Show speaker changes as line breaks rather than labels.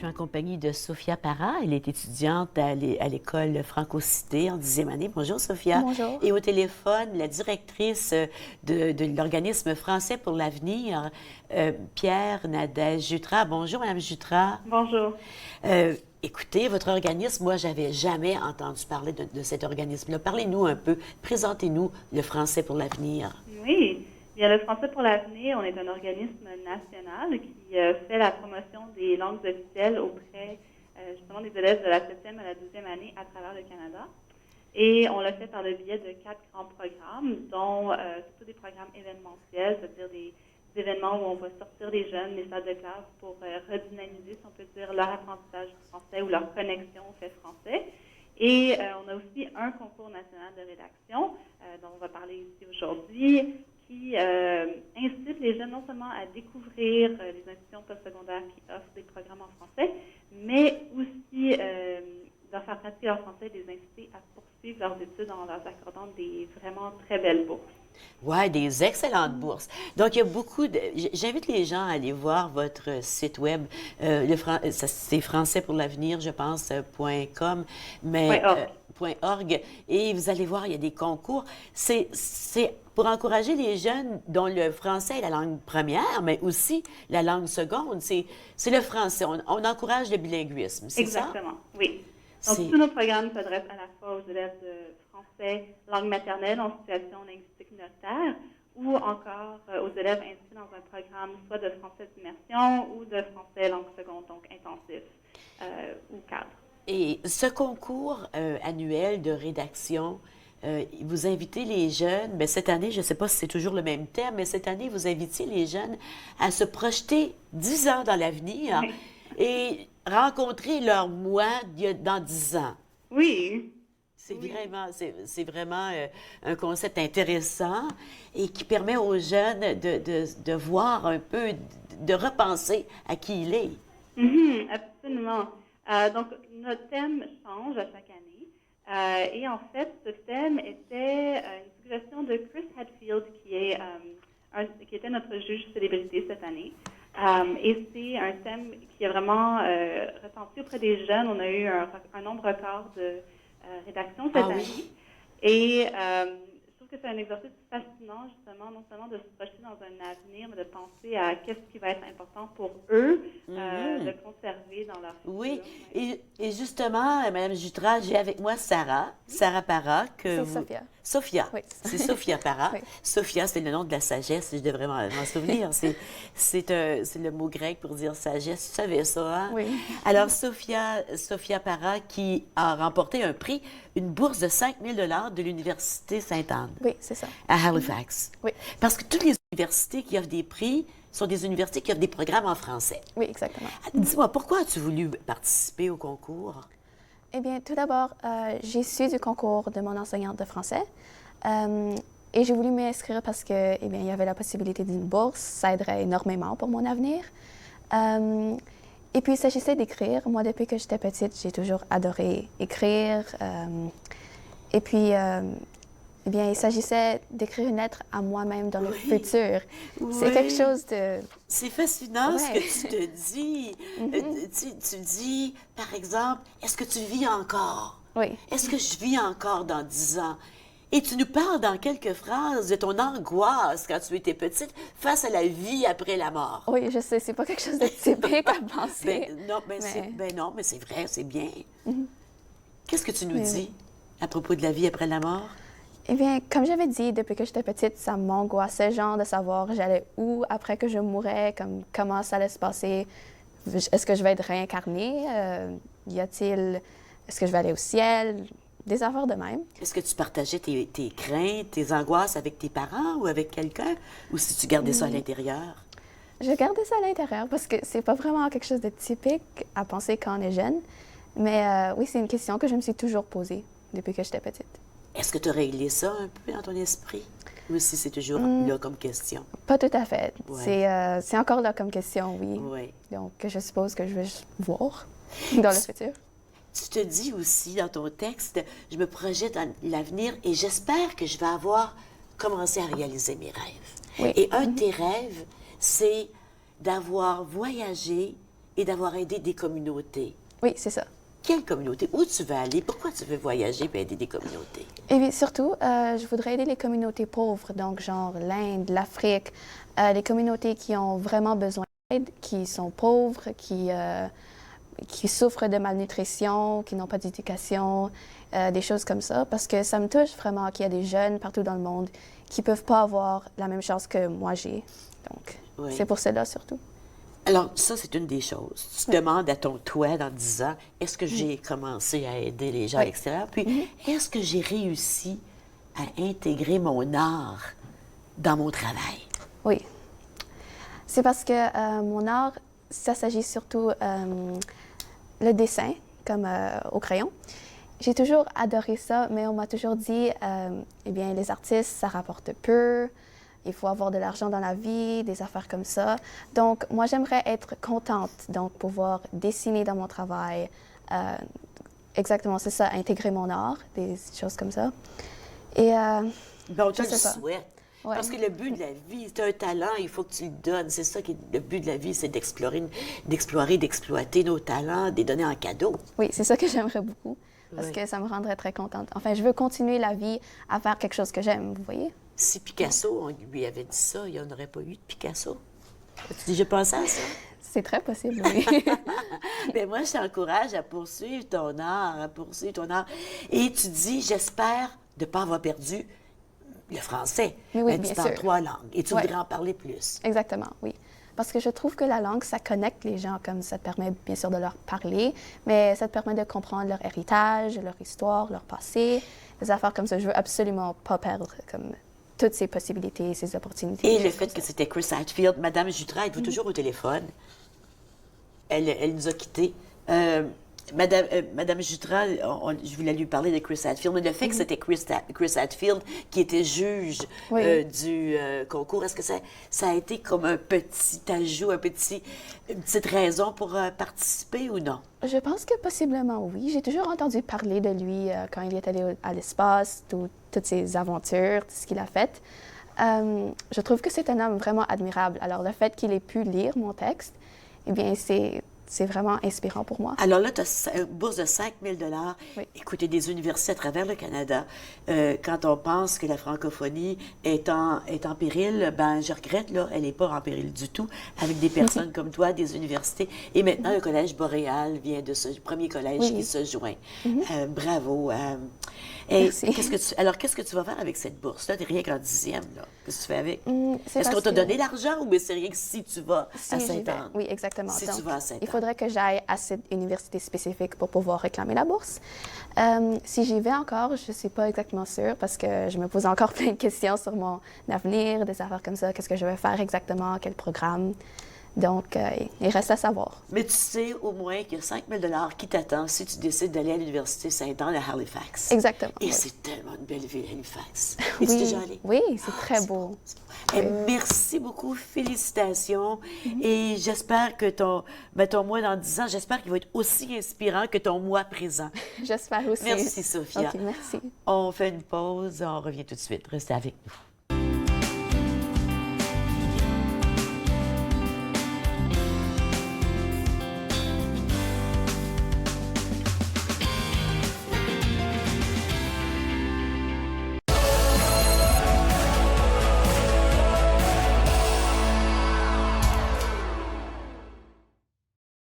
suis en compagnie de Sophia Parra. Elle est étudiante à l'école Franco-Cité en 10e année. Bonjour, Sophia.
Bonjour.
Et au téléphone, la directrice de l'organisme Français pour l'avenir, Pierre Nadège Jutras. Bonjour, Madame Jutras.
Bonjour.
Écoutez, votre organisme, moi, j'avais jamais entendu parler de cet organisme-là. Parlez-nous un peu, présentez-nous le Français pour l'avenir.
Oui, bien, le Français pour l'avenir, on est un organisme national qui fait la promotion des langues officielles auprès justement des élèves de la 7e à la 12e année à travers le Canada. Et on le fait par le biais de 4 grands programmes, dont surtout des programmes événementiels, c'est-à-dire des événements où on va sortir les jeunes des salles de classe pour redynamiser, si on peut dire, leur apprentissage du français ou leur connexion au fait français. Et on a aussi un concours national de rédaction, dont on va parler ici aujourd'hui, qui incite les jeunes non seulement à découvrir les institutions postsecondaires qui offrent des programmes en français, mais aussi leur faire pratiquer leur français et les inciter à poursuivre leurs études en leur accordant des vraiment très belles bourses.
Oui, des excellentes bourses. Donc, il y a beaucoup de... J'invite les gens à aller voir votre site web. C'est français pour l'avenir, je pense, .com, mais .org. Et vous allez voir, il y a des concours. C'est pour encourager les jeunes dont le français est la langue première, mais aussi la langue seconde. C'est le français. On encourage le bilinguisme, c'est ça?
Exactement, oui. Donc, tous nos programmes s'adressent à la fois aux élèves de français langue maternelle en situation linguistique minoritaire ou encore aux élèves inscrits dans un programme soit de français d'immersion ou de français langue seconde, donc intensif ou cadre.
Et ce concours annuel de rédaction, vous invitez les jeunes, bien, cette année, je ne sais pas si c'est toujours le même thème, mais cette année, vous invitez les jeunes à se projeter 10 ans dans l'avenir et rencontrer leur moi dans 10 ans.
Oui.
C'est vraiment un concept intéressant et qui permet aux jeunes de voir un peu, de repenser à qui il est.
Absolument. Donc, notre thème change à chaque année. Et en fait, ce thème était une suggestion de Chris Hadfield, qui était notre juge célébrité cette année. Et c'est un thème qui a vraiment retenti auprès des jeunes. On a eu un nombre record de rédaction cette année.
Oui.
Et je trouve que c'est un exercice fascinant, justement, non seulement de se projeter dans un avenir, mais de penser à qu'est-ce qui va être important pour eux, de conserver dans leur futur.
Oui, et justement, Mme Jutras, j'ai avec moi Sarah Parra.
C'est Sophia.
Sophia.
Oui.
C'est Sophia Parra.
Oui.
Sophia, c'est le nom de la sagesse, je devrais m'en souvenir. C'est le mot grec pour dire sagesse. Tu savais ça, hein?
Oui.
Alors, Sophia Parra, qui a remporté un prix, une bourse de 5 000 de l'Université Sainte-Anne.
Oui, c'est ça.
À Halifax.
Oui.
Parce que toutes les universités qui offrent des prix sont des universités qui offrent des programmes en français.
Oui, exactement.
Dis-moi, pourquoi as-tu voulu participer au concours?
Eh bien, tout d'abord, j'ai su du concours de mon enseignante de français et j'ai voulu m'inscrire parce que, eh bien, il y avait la possibilité d'une bourse. Ça aiderait énormément pour mon avenir. Et puis, il s'agissait d'écrire. Moi, depuis que j'étais petite, j'ai toujours adoré écrire. Et puis, eh bien, il s'agissait d'écrire une lettre à moi-même dans le futur.
Oui.
C'est quelque chose de...
C'est fascinant ce
Ouais.
que tu te dis. Tu dis, par exemple, est-ce que tu vis encore?
Oui.
Est-ce que je vis encore dans 10 ans? Et tu nous parles dans quelques phrases de ton angoisse quand tu étais petite face à la vie après la mort.
Oui, je sais, c'est pas quelque chose de typique à penser.
Non, mais c'est vrai, c'est bien. Qu'est-ce que tu nous
Oui,
dis
oui.
à propos de la vie après la mort?
Eh bien, comme j'avais dit, depuis que j'étais petite, ça m'angoissait, genre, de savoir j'allais où après que je mourrais, comment ça allait se passer. Est-ce que je vais être réincarnée? Est-ce que je vais aller au ciel? Des affaires de même.
Est-ce que tu partageais tes craintes, tes angoisses avec tes parents ou avec quelqu'un? Ou si tu gardais ça à l'intérieur?
Je gardais ça à l'intérieur parce que c'est pas vraiment quelque chose de typique à penser quand on est jeune. Mais oui, c'est une question que je me suis toujours posée depuis que j'étais petite.
Est-ce que tu as réglé ça un peu dans ton esprit? Ou si c'est toujours là comme question?
Pas tout à fait.
Ouais.
C'est encore là comme question, oui.
Oui.
Donc, je suppose que je vais voir dans le futur.
Tu te dis aussi dans ton texte, je me projette dans l'avenir et j'espère que je vais avoir commencé à réaliser mes rêves.
Oui.
Et un de tes rêves, c'est d'avoir voyagé et d'avoir aidé des communautés.
Oui, c'est ça.
Quelle communauté? Où tu veux aller? Pourquoi tu veux voyager et aider des communautés?
Et bien, surtout, je voudrais aider les communautés pauvres, donc genre l'Inde, l'Afrique, les communautés qui ont vraiment besoin d'aide, qui sont pauvres, qui souffrent de malnutrition, qui n'ont pas d'éducation, des choses comme ça, parce que ça me touche vraiment qu'il y a des jeunes partout dans le monde qui ne peuvent pas avoir la même chance que moi j'ai. Donc, c'est pour cela surtout.
Alors, ça, c'est une des choses. Tu demandes à ton toi dans 10 ans, est-ce que j'ai commencé à aider les gens à l'extérieur? Puis, est-ce que j'ai réussi à intégrer mon art dans mon travail?
Oui. C'est parce que mon art, ça s'agit surtout le dessin, comme au crayon. J'ai toujours adoré ça, mais on m'a toujours dit, eh bien, les artistes, ça rapporte peu. Il faut avoir de l'argent dans la vie, des affaires comme ça. Donc, moi, j'aimerais être contente, donc pouvoir dessiner dans mon travail. Exactement, c'est ça, intégrer mon art, des choses comme ça. Et
bon, je le souhaite.
Ouais.
Parce que le but de la vie, c'est un talent, il faut que tu le donnes. C'est ça qui est le but de la vie, c'est d'explorer, d'exploiter nos talents, de les donner en cadeau.
Oui, c'est ça que j'aimerais beaucoup, parce que ça me rendrait très contente. Enfin, je veux continuer la vie à faire quelque chose que j'aime, vous voyez?
Si Picasso, on lui avait dit ça, il n'y en aurait pas eu de Picasso. As-tu déjà pensé à ça?
C'est très possible, oui.
Mais moi, je t'encourage à poursuivre ton art, Et tu dis, j'espère de ne pas avoir perdu le français.
Mais oui,
tu
bien
parles
sûr.
3 langues et tu voudrais en parler plus.
Exactement, oui. Parce que je trouve que la langue, ça connecte les gens, comme ça te permet bien sûr de leur parler, mais ça te permet de comprendre leur héritage, leur histoire, leur passé, des affaires comme ça. Je veux absolument pas perdre comme toutes ces possibilités, ces opportunités.
Et le fait que c'était Chris Hadfield, Madame Jutra, êtes-vous toujours au téléphone? Elle nous a quittés. Madame Jutra, je voulais lui parler de Chris Hadfield, mais le fait que c'était Chris Hadfield qui était juge du concours, est-ce que ça a été comme un petit ajout, une petite raison pour participer ou non?
Je pense que possiblement oui. J'ai toujours entendu parler de lui quand il est allé à l'espace, toutes ses aventures, tout ce qu'il a fait. Je trouve que c'est un homme vraiment admirable. Alors le fait qu'il ait pu lire mon texte, eh bien c'est vraiment inspirant pour moi.
Alors là, tu as une bourse de 5 000 $.
Oui.
Écoutez, des universités à travers le Canada, quand on pense que la francophonie est en péril, ben je regrette, là, elle n'est pas en péril du tout, avec des personnes comme toi, des universités. Et maintenant, le Collège Boréal vient de ce premier collège qui se joint. Bravo.
Merci.
Qu'est-ce que tu vas faire avec cette bourse-là? Tu n'es rien qu'en 10e, là. Qu'est-ce que tu fais avec? Est-ce qu'on
parce
t'a
que-
donné l'argent ou c'est rien que si tu vas
Si
à
j'y vais.
Sainte-Anne?
Oui, exactement.
Si
Donc,
tu vas à Sainte-Anne.
il faudrait que j'aille à cette université spécifique pour pouvoir réclamer la bourse. Si j'y vais encore, je ne suis pas exactement sûre parce que je me pose encore plein de questions sur mon avenir, des affaires comme ça. Qu'est-ce que je vais faire exactement? Quel programme? Donc, il reste à savoir.
Mais tu sais au moins qu'il y a 5 000 $ qui t'attendent si tu décides d'aller à l'Université Sainte-Anne à Halifax.
Exactement.
Et
oui.
c'est tellement une belle ville, Halifax.
Oui,
Es-tu déjà allée?
oui, c'est très beau.
Merci beaucoup, félicitations. Et j'espère que ton moi dans 10 ans, j'espère qu'il va être aussi inspirant que ton moi présent.
J'espère aussi.
Merci, Sophia.
OK, merci.
On fait une pause, on revient tout de suite. Restez avec nous.